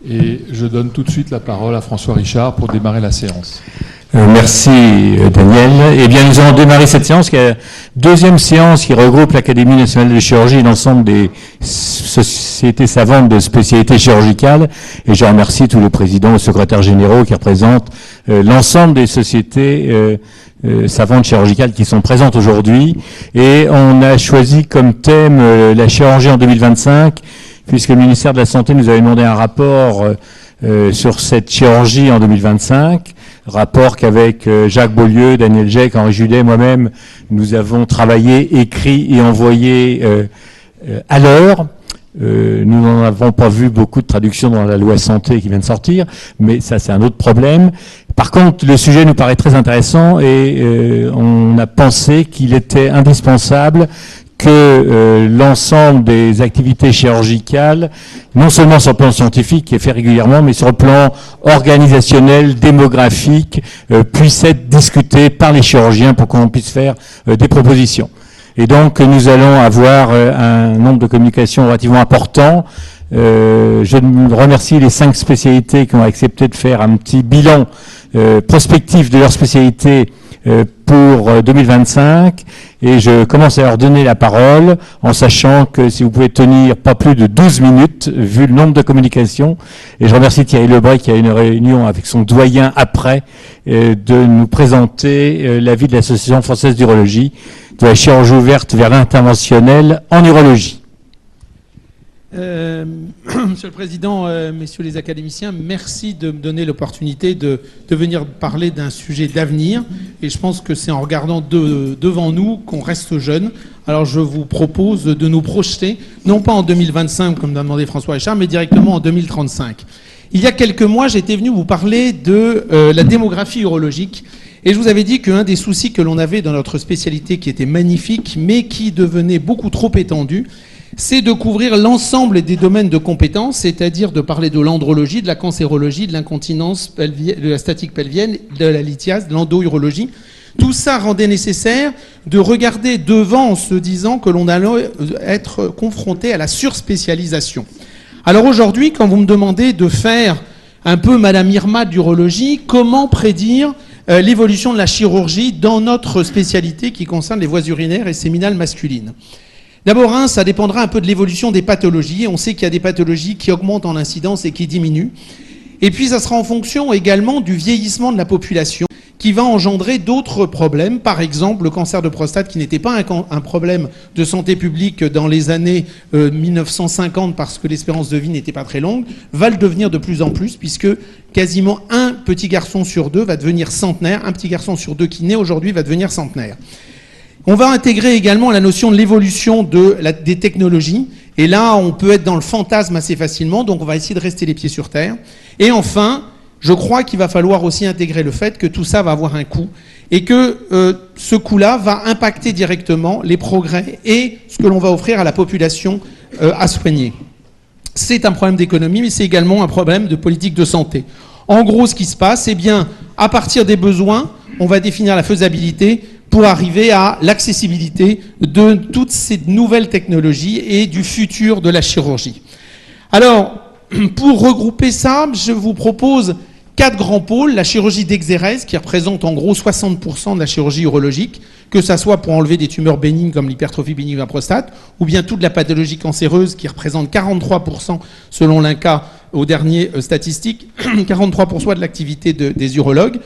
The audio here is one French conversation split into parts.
Et je donne tout de suite la parole à François Richard pour démarrer la séance. Merci Daniel. Eh bien, nous allons démarrer cette séance, qui est la deuxième séance qui regroupe l'Académie nationale de chirurgie et l'ensemble des sociétés savantes de spécialités chirurgicales. Et je remercie tous les présidents et secrétaires généraux qui représentent l'ensemble des sociétés savantes chirurgicales qui sont présentes aujourd'hui. Et on a choisi comme thème la chirurgie en 2025, puisque le ministère de la Santé nous avait demandé un rapport sur cette chirurgie en 2025. Rapport qu'avec Jacques Beaulieu, Daniel Jecques, Henri Judet, moi-même, nous avons travaillé, écrit et envoyé à l'heure. Nous n'en avons pas vu beaucoup de traductions dans la loi santé qui vient de sortir, mais ça c'est un autre problème. Par contre, le sujet nous paraît très intéressant et on a pensé qu'il était indispensable que l'ensemble des activités chirurgicales, non seulement sur le plan scientifique, qui est fait régulièrement, mais sur le plan organisationnel, démographique, puissent être discutées par les chirurgiens pour qu'on puisse faire des propositions. Et donc, nous allons avoir un nombre de communications relativement important. Je remercie les 5 spécialités qui ont accepté de faire un petit bilan prospectif de leur spécialité pour 2025, et je commence à leur donner la parole en sachant que si vous pouvez tenir pas plus de 12 minutes vu le nombre de communications, et je remercie Thierry Lebray qui a une réunion avec son doyen après de nous présenter l'avis de l'Association française d'urologie de la chirurgie ouverte vers l'interventionnel en urologie. Monsieur le Président, messieurs les académiciens, merci de me donner l'opportunité de venir parler d'un sujet d'avenir. Et je pense que c'est en regardant devant nous qu'on reste jeune. Alors je vous propose de nous projeter, non pas en 2025 comme l'a demandé François Richard, mais directement en 2035. Il y a quelques mois, j'étais venu vous parler de la démographie urologique. Et je vous avais dit qu'un des soucis que l'on avait dans notre spécialité, qui était magnifique, mais qui devenait beaucoup trop étendu, c'est de couvrir l'ensemble des domaines de compétences, c'est-à-dire de parler de l'andrologie, de la cancérologie, de l'incontinence, de la statique pelvienne, de la lithiase, de l'endourologie. Tout ça rendait nécessaire de regarder devant en se disant que l'on allait être confronté à la surspécialisation. Alors aujourd'hui, quand vous me demandez de faire un peu Madame Irma d'urologie, comment prédire l'évolution de la chirurgie dans notre spécialité qui concerne les voies urinaires et séminales masculines? D'abord, ça dépendra un peu de l'évolution des pathologies. On sait qu'il y a des pathologies qui augmentent en incidence et qui diminuent. Et puis, ça sera en fonction également du vieillissement de la population qui va engendrer d'autres problèmes. Par exemple, le cancer de prostate, qui n'était pas un problème de santé publique dans les années 1950 parce que l'espérance de vie n'était pas très longue, va le devenir de plus en plus puisque quasiment un petit garçon sur 2 va devenir centenaire. Un petit garçon sur 2 qui naît aujourd'hui va devenir centenaire. On va intégrer également la notion de l'évolution des technologies. Et là, on peut être dans le fantasme assez facilement, donc on va essayer de rester les pieds sur terre. Et enfin, je crois qu'il va falloir aussi intégrer le fait que tout ça va avoir un coût et que ce coût-là va impacter directement les progrès et ce que l'on va offrir à la population à soigner. C'est un problème d'économie, mais c'est également un problème de politique de santé. En gros, ce qui se passe, eh bien, à partir des besoins, on va définir la faisabilité pour arriver à l'accessibilité de toutes ces nouvelles technologies et du futur de la chirurgie. Alors, pour regrouper ça, je vous propose 4 grands pôles. La chirurgie d'exérèse, qui représente en gros 60% de la chirurgie urologique, que ça soit pour enlever des tumeurs bénignes comme l'hypertrophie bénigne de la prostate, ou bien toute la pathologie cancéreuse, qui représente 43% selon l'INCa aux dernières statistiques, 43% de l'activité des urologues,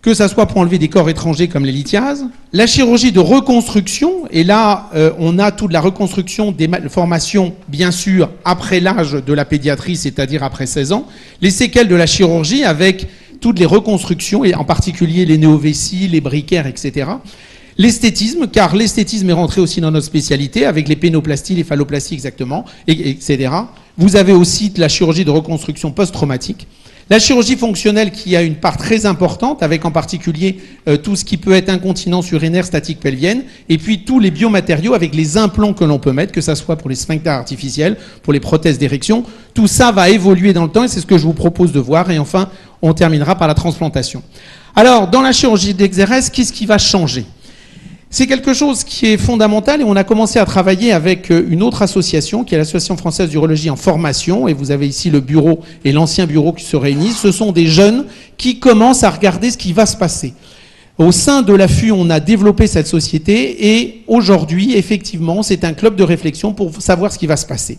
que ça soit pour enlever des corps étrangers comme les lithiases, la chirurgie de reconstruction, et là on a toute la reconstruction des malformations, bien sûr, après l'âge de la pédiatrie, c'est-à-dire après 16 ans, les séquelles de la chirurgie avec toutes les reconstructions, et en particulier les néovessies, les briquaires, etc. L'esthétisme, car l'esthétisme est rentré aussi dans notre spécialité, avec les pénoplasties, les phalloplasties exactement, etc. Vous avez aussi de la chirurgie de reconstruction post-traumatique. La chirurgie fonctionnelle qui a une part très importante, avec en particulier tout ce qui peut être incontinence urinaire, statique pelvienne, et puis tous les biomatériaux avec les implants que l'on peut mettre, que ça soit pour les sphincters artificiels, pour les prothèses d'érection. Tout ça va évoluer dans le temps et c'est ce que je vous propose de voir. Et enfin, on terminera par la transplantation. Alors, dans la chirurgie d'exérèse, qu'est-ce qui va changer ? C'est quelque chose qui est fondamental et on a commencé à travailler avec une autre association qui est l'Association française d'urologie en formation, et vous avez ici le bureau et l'ancien bureau qui se réunissent. Ce sont des jeunes qui commencent à regarder ce qui va se passer. Au sein de l'AFU, on a développé cette société et aujourd'hui, effectivement, c'est un club de réflexion pour savoir ce qui va se passer.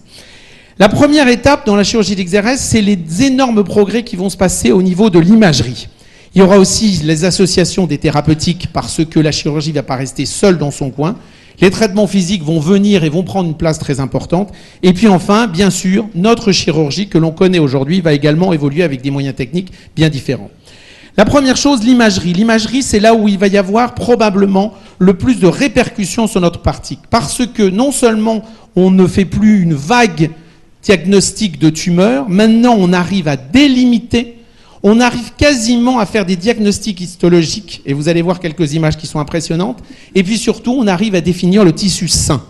La première étape dans la chirurgie d'exérèse, c'est les énormes progrès qui vont se passer au niveau de l'imagerie. Il y aura aussi les associations des thérapeutiques parce que la chirurgie ne va pas rester seule dans son coin. Les traitements physiques vont venir et vont prendre une place très importante. Et puis enfin, bien sûr, notre chirurgie que l'on connaît aujourd'hui va également évoluer avec des moyens techniques bien différents. La première chose, l'imagerie. L'imagerie, c'est là où il va y avoir probablement le plus de répercussions sur notre pratique. Parce que non seulement on ne fait plus une vague diagnostic de tumeur, maintenant on arrive à délimiter. On arrive quasiment à faire des diagnostics histologiques, et vous allez voir quelques images qui sont impressionnantes, et puis surtout, on arrive à définir le tissu sain.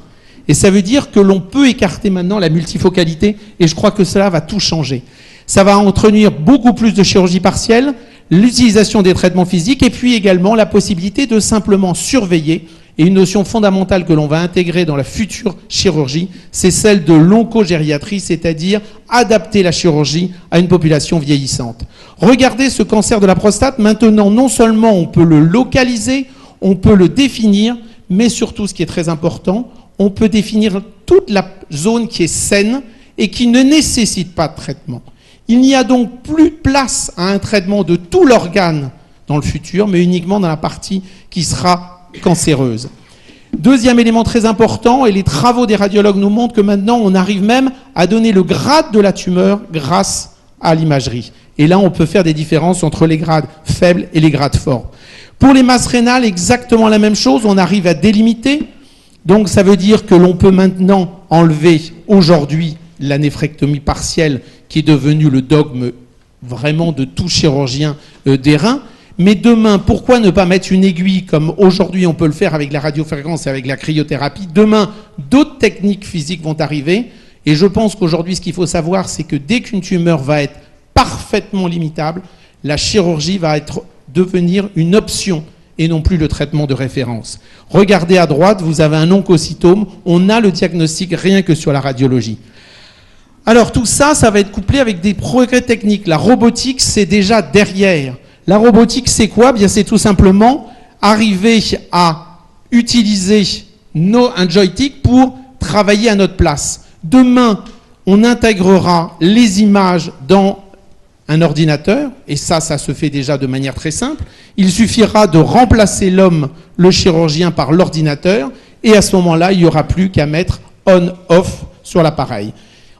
Et ça veut dire que l'on peut écarter maintenant la multifocalité, et je crois que cela va tout changer. Ça va entraîner beaucoup plus de chirurgie partielle, l'utilisation des traitements physiques, et puis également la possibilité de simplement surveiller. Et une notion fondamentale que l'on va intégrer dans la future chirurgie, c'est celle de l'oncogériatrie, c'est-à-dire adapter la chirurgie à une population vieillissante. Regardez ce cancer de la prostate, maintenant non seulement on peut le localiser, on peut le définir, mais surtout ce qui est très important, on peut définir toute la zone qui est saine et qui ne nécessite pas de traitement. Il n'y a donc plus de place à un traitement de tout l'organe dans le futur, mais uniquement dans la partie qui sera cancéreuse. Deuxième élément très important, et les travaux des radiologues nous montrent que maintenant on arrive même à donner le grade de la tumeur grâce à l'imagerie. Et là on peut faire des différences entre les grades faibles et les grades forts. Pour les masses rénales, exactement la même chose, on arrive à délimiter. Donc ça veut dire que l'on peut maintenant enlever aujourd'hui la néphrectomie partielle qui est devenue le dogme vraiment de tout chirurgien des reins. Mais demain, pourquoi ne pas mettre une aiguille comme aujourd'hui on peut le faire avec la radiofréquence et avec la cryothérapie? Demain, d'autres techniques physiques vont arriver. Et je pense qu'aujourd'hui, ce qu'il faut savoir, c'est que dès qu'une tumeur va être parfaitement limitable, la chirurgie va devenir une option et non plus le traitement de référence. Regardez à droite, vous avez un oncocytome. On a le diagnostic rien que sur la radiologie. Alors tout ça, ça va être couplé avec des progrès techniques. La robotique, c'est déjà derrière. La robotique, c'est quoi? Bien, c'est tout simplement arriver à utiliser un joystick pour travailler à notre place. Demain, on intégrera les images dans un ordinateur, et ça se fait déjà de manière très simple. Il suffira de remplacer l'homme, le chirurgien, par l'ordinateur, et à ce moment-là, il n'y aura plus qu'à mettre on-off sur l'appareil.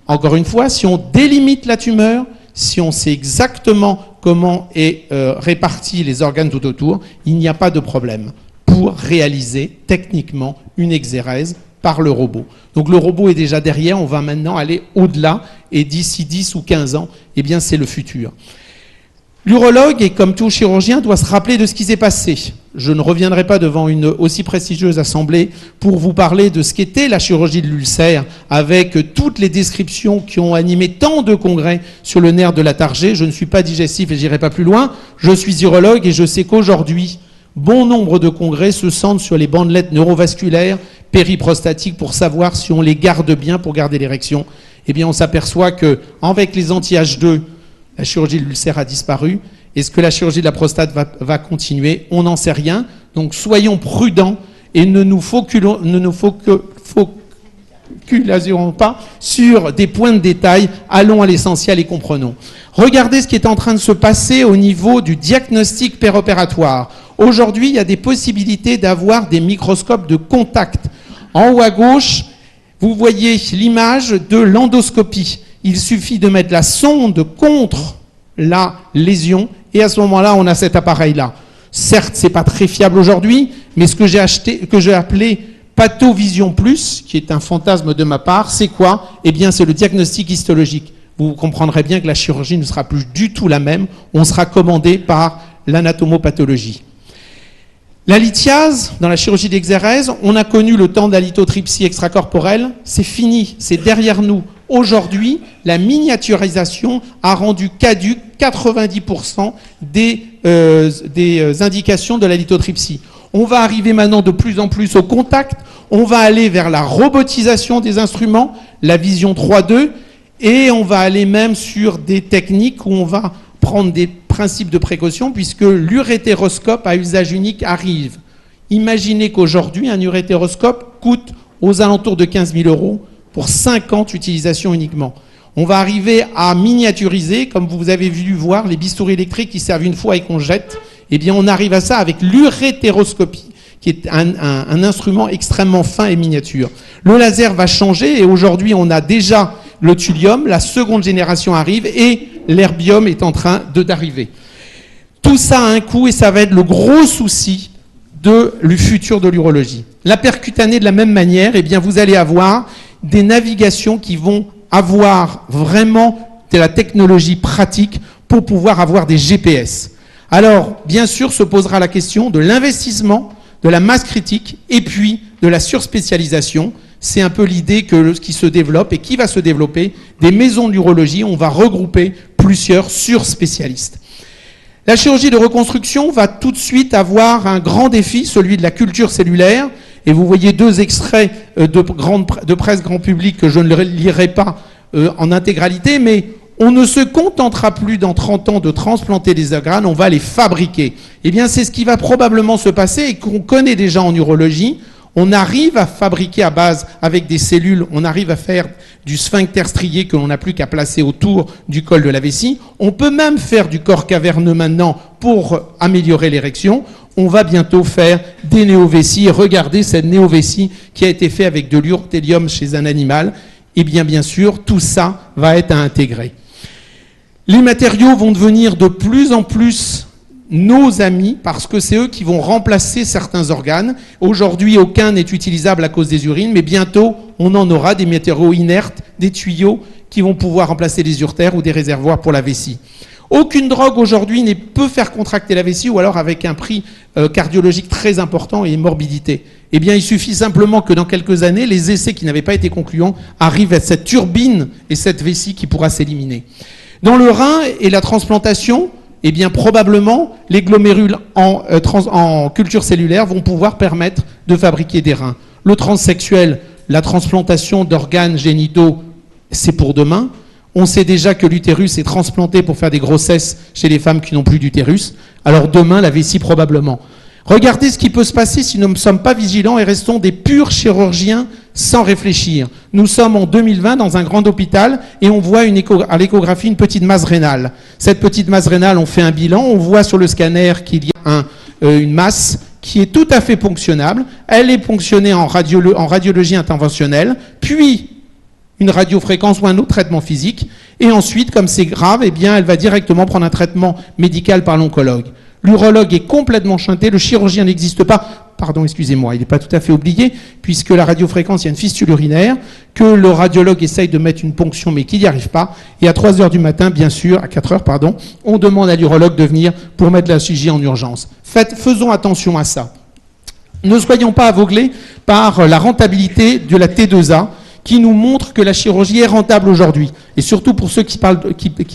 Encore une fois, si on délimite la tumeur, si on sait exactement comment est répartis les organes tout autour, il n'y a pas de problème pour réaliser techniquement une exérèse par le robot. Donc le robot est déjà derrière, on va maintenant aller au-delà, et d'ici 10 ou 15 ans, eh bien c'est le futur. L'urologue, et comme tout chirurgien, doit se rappeler de ce qui s'est passé. Je ne reviendrai pas devant une aussi prestigieuse assemblée pour vous parler de ce qu'était la chirurgie de l'ulcère, avec toutes les descriptions qui ont animé tant de congrès sur le nerf de la targée. Je ne suis pas digestif et j'irai pas plus loin. Je suis urologue et je sais qu'aujourd'hui, bon nombre de congrès se centrent sur les bandelettes neurovasculaires, périprostatiques, pour savoir si on les garde bien pour garder l'érection. Eh bien, on s'aperçoit qu'avec les anti-H2, la chirurgie de l'ulcère a disparu. Est-ce que la chirurgie de la prostate va continuer? On n'en sait rien. Donc soyons prudents et ne nous focalisons pas sur des points de détail. Allons à l'essentiel et comprenons. Regardez ce qui est en train de se passer au niveau du diagnostic péropératoire. Aujourd'hui, il y a des possibilités d'avoir des microscopes de contact. En haut à gauche, vous voyez l'image de l'endoscopie. Il suffit de mettre la sonde contre la lésion et à ce moment-là, on a cet appareil-là. Certes, c'est pas très fiable aujourd'hui, mais ce que j'ai appelé Pathovision Plus, qui est un fantasme de ma part, c'est quoi? Eh bien, c'est le diagnostic histologique. Vous comprendrez bien que la chirurgie ne sera plus du tout la même. On sera commandé par l'anatomopathologie. La lithiase, dans la chirurgie d'exérèse, on a connu le temps de la lithotripsie extracorporelle. C'est fini, c'est derrière nous. Aujourd'hui, la miniaturisation a rendu caduque 90% des indications de la lithotripsie. On va arriver maintenant de plus en plus au contact. On va aller vers la robotisation des instruments, la vision 3D, et on va aller même sur des techniques où on va prendre des principes de précaution puisque l'urétéroscope à usage unique arrive. Imaginez qu'aujourd'hui, un urétéroscope coûte aux alentours de 15 000 € pour 50 utilisations uniquement. On va arriver à miniaturiser, comme vous avez vu voir, les bistouris électriques qui servent une fois et qu'on jette. Eh bien, on arrive à ça avec l'urétéroscopie, qui est un instrument extrêmement fin et miniature. Le laser va changer et aujourd'hui, on a déjà le thulium, la seconde génération arrive et l'herbium est en train d'arriver. Tout ça a un coût et ça va être le gros souci du futur de l'urologie. La percutanée, de la même manière, eh bien, vous allez avoir des navigations qui vont avoir vraiment de la technologie pratique pour pouvoir avoir des GPS. Alors, bien sûr, se posera la question de l'investissement, de la masse critique et puis de la surspécialisation. C'est un peu l'idée qui se développe et qui va se développer. Des maisons d'urologie, on va regrouper plusieurs surspécialistes. La chirurgie de reconstruction va tout de suite avoir un grand défi, celui de la culture cellulaire. Et vous voyez deux extraits de presse grand public que je ne lirai pas en intégralité, mais on ne se contentera plus dans 30 ans de transplanter des organes, on va les fabriquer. Eh bien, c'est ce qui va probablement se passer et qu'on connaît déjà en urologie. On arrive à fabriquer à base, avec des cellules, on arrive à faire du sphincter strié que l'on n'a plus qu'à placer autour du col de la vessie. On peut même faire du corps caverneux maintenant pour améliorer l'érection. On va bientôt faire des néovessies. Regardez cette néovessie qui a été faite avec de l'urothélium chez un animal. Eh bien sûr, tout ça va être à intégrer. Les matériaux vont devenir de plus en plus nos amis, parce que c'est eux qui vont remplacer certains organes. Aujourd'hui, aucun n'est utilisable à cause des urines, mais bientôt, on en aura des matériaux inertes, des tuyaux qui vont pouvoir remplacer les uretères ou des réservoirs pour la vessie. Aucune drogue aujourd'hui ne peut faire contracter la vessie, ou alors avec un prix cardiologique très important et une morbidité. Eh bien, il suffit simplement que dans quelques années, les essais qui n'avaient pas été concluants arrivent à cette turbine et cette vessie qui pourra s'éliminer. Dans le rein et la transplantation, eh bien, probablement, les glomérules en culture cellulaire vont pouvoir permettre de fabriquer des reins. Le transsexuel, la transplantation d'organes génitaux, c'est pour demain. On sait déjà que l'utérus est transplanté pour faire des grossesses chez les femmes qui n'ont plus d'utérus. Alors demain, la vessie probablement. Regardez ce qui peut se passer si nous ne sommes pas vigilants et restons des purs chirurgiens sans réfléchir. Nous sommes en 2020 dans un grand hôpital et on voit à l'échographie une petite masse rénale. Cette petite masse rénale, on fait un bilan, on voit sur le scanner qu'il y a une masse qui est tout à fait ponctionnable. Elle est ponctionnée en radiologie interventionnelle, puis une radiofréquence ou un autre traitement physique. Et ensuite, comme c'est grave, eh bien, elle va directement prendre un traitement médical par l'oncologue. L'urologue est complètement chanté, le chirurgien n'existe pas. Pardon, excusez-moi, il n'est pas tout à fait oublié, puisque la radiofréquence, il y a une fistule urinaire, que le radiologue essaye de mettre une ponction, mais qu'il n'y arrive pas. Et à 3 heures du matin, bien sûr, à 4 heures, pardon, on demande à l'urologue de venir pour mettre la chirurgie en urgence. Faisons attention à ça. Ne soyons pas aveuglés par la rentabilité de la T2A, qui nous montre que la chirurgie est rentable aujourd'hui. Et surtout pour ceux qui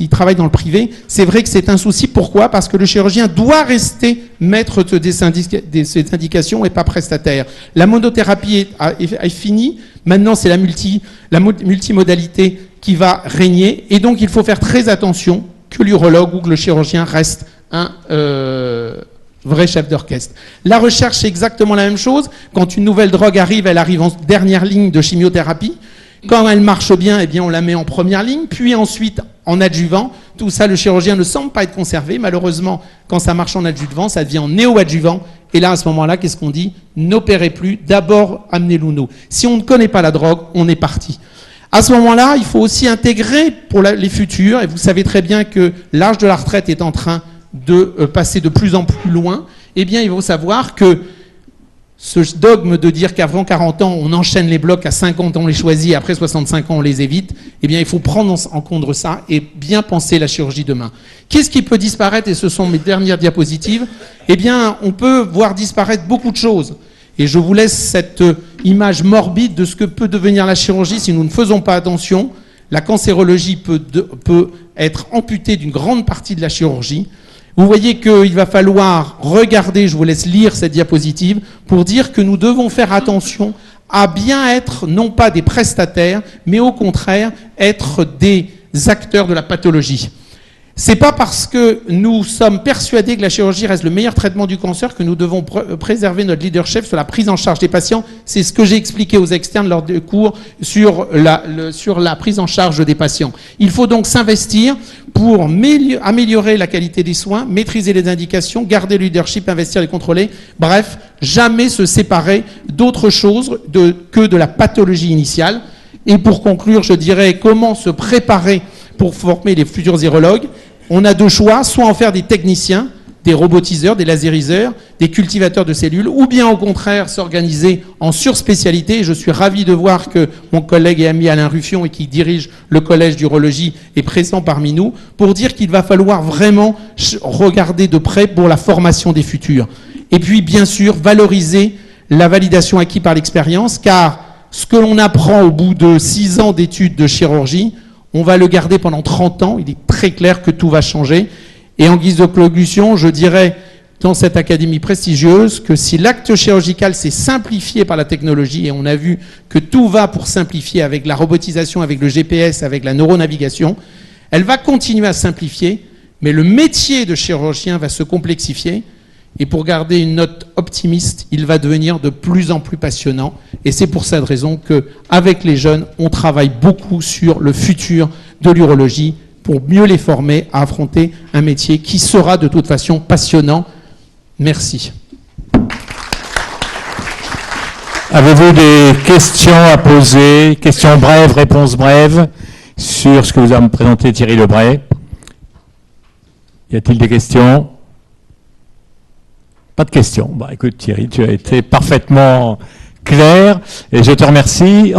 travaillent dans le privé, c'est vrai que c'est un souci. Pourquoi ? Parce que le chirurgien doit rester maître de ses indications et pas prestataire. La monothérapie est finie. Maintenant, c'est la multimodalité qui va régner. Et donc, il faut faire très attention que l'urologue ou que le chirurgien reste un vrai chef d'orchestre. La recherche, c'est exactement la même chose. Quand une nouvelle drogue arrive, elle arrive en dernière ligne de chimiothérapie. Quand elle marche bien, eh bien, on la met en première ligne, puis ensuite en adjuvant. Tout ça, le chirurgien ne semble pas être conservé. Malheureusement, quand ça marche en adjuvant, ça devient en néo-adjuvant. Et là, à ce moment-là, qu'est-ce qu'on dit ? N'opérez plus. D'abord, amenez-nous. Si on ne connaît pas la drogue, on est parti. À ce moment-là, il faut aussi intégrer pour les futurs, et vous savez très bien que l'âge de la retraite est en train de passer de plus en plus loin, eh bien, il faut savoir que ce dogme de dire qu'avant 40 ans, on enchaîne les blocs, à 50 ans, on les choisit, et après 65 ans, on les évite, eh bien, il faut prendre en compte ça et bien penser la chirurgie demain. Qu'est-ce qui peut disparaître ? Et ce sont mes dernières diapositives. Eh bien, on peut voir disparaître beaucoup de choses. Et je vous laisse cette image morbide de ce que peut devenir la chirurgie si nous ne faisons pas attention. La cancérologie peut être amputée d'une grande partie de la chirurgie. Vous voyez qu'il va falloir regarder, je vous laisse lire cette diapositive, pour dire que nous devons faire attention à bien être, non pas des prestataires, mais au contraire, être des acteurs de la pathologie. C'est pas parce que nous sommes persuadés que la chirurgie reste le meilleur traitement du cancer que nous devons préserver notre leadership sur la prise en charge des patients. C'est ce que j'ai expliqué aux externes lors des cours sur la prise en charge des patients. Il faut donc s'investir pour améliorer la qualité des soins, maîtriser les indications, garder le leadership, investir et contrôler. Bref, jamais se séparer d'autre chose que de la pathologie initiale. Et pour conclure, je dirais comment se préparer pour former les futurs virologues. On a deux choix, soit en faire des techniciens, des robotiseurs, des lasériseurs, des cultivateurs de cellules, ou bien au contraire s'organiser en surspécialité. Je suis ravi de voir que mon collègue et ami Alain Ruffion, et qui dirige le collège d'urologie, est présent parmi nous, pour dire qu'il va falloir vraiment regarder de près pour la formation des futurs. Et puis, bien sûr, valoriser la validation acquise par l'expérience, car ce que l'on apprend au bout de 6 ans d'études de chirurgie, on va le garder pendant 30 ans. Il est très clair que tout va changer. Et en guise de conclusion, je dirais, dans cette académie prestigieuse, que si l'acte chirurgical s'est simplifié par la technologie, et on a vu que tout va pour simplifier avec la robotisation, avec le GPS, avec la neuronavigation, elle va continuer à simplifier, mais le métier de chirurgien va se complexifier. Et pour garder une note optimiste, il va devenir de plus en plus passionnant. Et c'est pour cette raison qu'avec les jeunes, on travaille beaucoup sur le futur de l'urologie pour mieux les former à affronter un métier qui sera de toute façon passionnant. Merci. Avez-vous des questions à poser? Questions brèves, réponses brèves sur ce que vous a présenté Thierry Lebray? Y a-t-il des questions? Pas de questions. Bah, écoute Thierry, tu as été parfaitement clair et je te remercie.